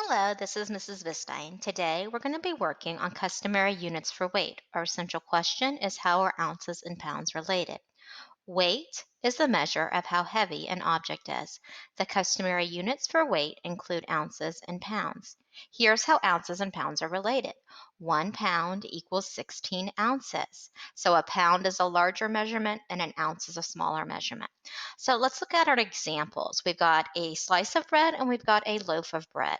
Hello, this is Mrs. Vistein. Today we're going to be working on customary units for weight. Our essential question is how are ounces and pounds related? Weight is the measure of how heavy an object is. The customary units for weight include ounces and pounds. Here's how ounces and pounds are related. 1 pound equals 16 ounces. So a pound is a larger measurement and an ounce is a smaller measurement. So let's look at our examples. We've got a slice of bread and we've got a loaf of bread.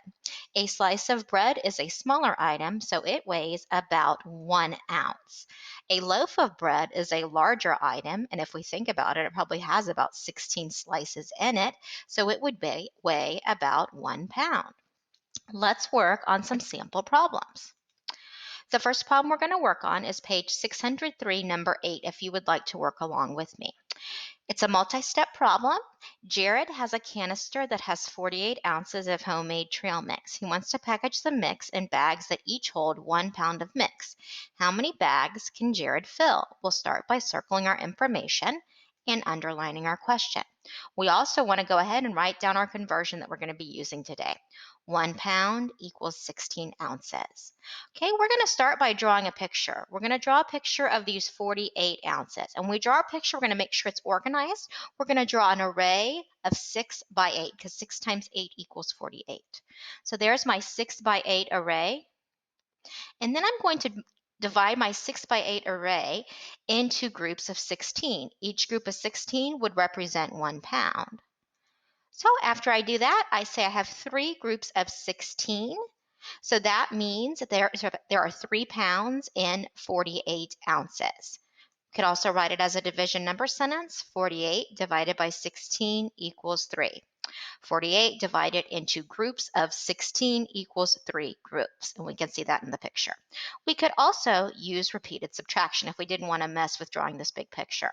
A slice of bread is a smaller item, so it weighs about 1 ounce. A loaf of bread is a larger item, and if we think about it, it probably has about 16 slices in it, so it would weigh about 1 pound. Let's work on some sample problems. The first problem we're going to work on is page 603, number 8, if you would like to work along with me. It's a multi-step problem. Jared has a canister that has 48 ounces of homemade trail mix. He wants to package the mix in bags that each hold 1 pound of mix. How many bags can Jared fill? We'll start by circling our information and underlining our question. We also want to go ahead and write down our conversion that we're going to be using today. 1 pound equals 16 ounces. Okay, we're going to start by drawing a picture. We're going to draw a picture of these 48 ounces. And when we draw a picture, we're going to make sure it's organized. We're going to draw an array of 6 by 8 because 6 times 8 equals 48. So there's my 6 by 8 array. And then I'm going to divide my 6 by 8 array into groups of 16. Each group of 16 would represent 1 pound. So after I do that, I say I have 3 groups of 16. So that means there are 3 pounds in 48 ounces. Could also write it as a division number sentence. 48 divided by 16 equals 3. 48 divided into groups of 16 equals 3 groups. And we can see that in the picture. We could also use repeated subtraction if we didn't want to mess with drawing this big picture.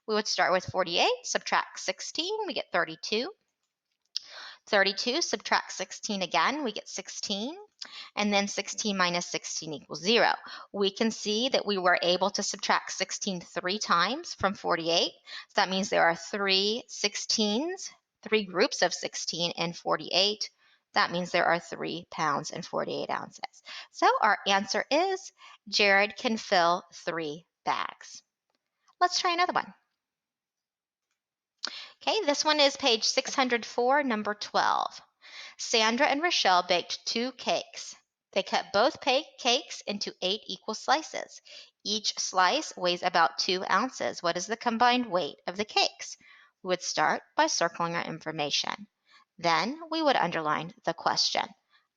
We would start with 48, subtract 16, we get 32. 32, subtract 16 again, we get 16. And then 16 minus 16 equals 0. We can see that we were able to subtract 16 3 times from 48. So that means there are 3 16s, 3 groups of 16 in 48. That means there are 3 pounds and 48 ounces. So our answer is Jared can fill 3 bags. Let's try another one. Okay, this one is page 604, number 12. Sandra and Rochelle baked 2 cakes. They cut both cakes into 8 equal slices. Each slice weighs about 2 ounces. What is the combined weight of the cakes? We would start by circling our information. Then we would underline the question.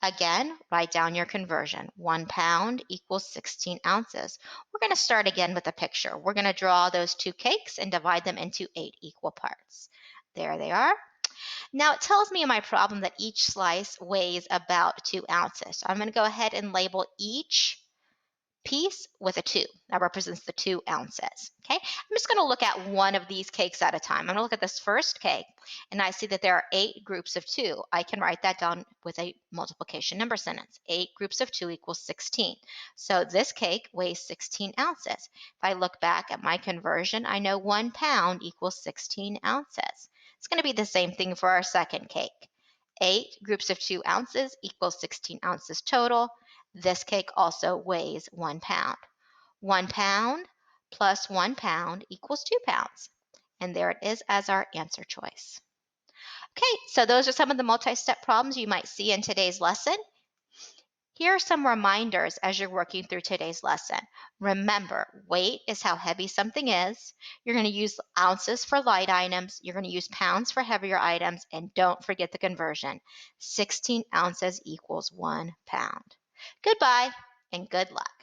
Again, write down your conversion. 1 pound equals 16 ounces. We're going to start again with a picture. We're going to draw those 2 cakes and divide them into 8 equal parts. There they are. Now it tells me in my problem that each slice weighs about 2 ounces. So I'm going to go ahead and label each piece with a 2. That represents the 2 ounces. Okay, I'm just going to look at one of these cakes at a time. I'm going to look at this first cake, and I see that there are 8 groups of 2. I can write that down with a multiplication number sentence. 8 groups of 2 equals 16. So this cake weighs 16 ounces. If I look back at my conversion, I know 1 pound equals 16 ounces. It's going to be the same thing for our second cake. 8 groups of 2 ounces equals 16 ounces total. This cake also weighs 1 pound. 1 pound plus 1 pound equals 2 pounds. And there it is as our answer choice. Okay, so those are some of the multi-step problems you might see in today's lesson. Here are some reminders as you're working through today's lesson. Remember, weight is how heavy something is. You're going to use ounces for light items. You're going to use pounds for heavier items. And don't forget the conversion. 16 ounces equals 1 pound. Goodbye and good luck.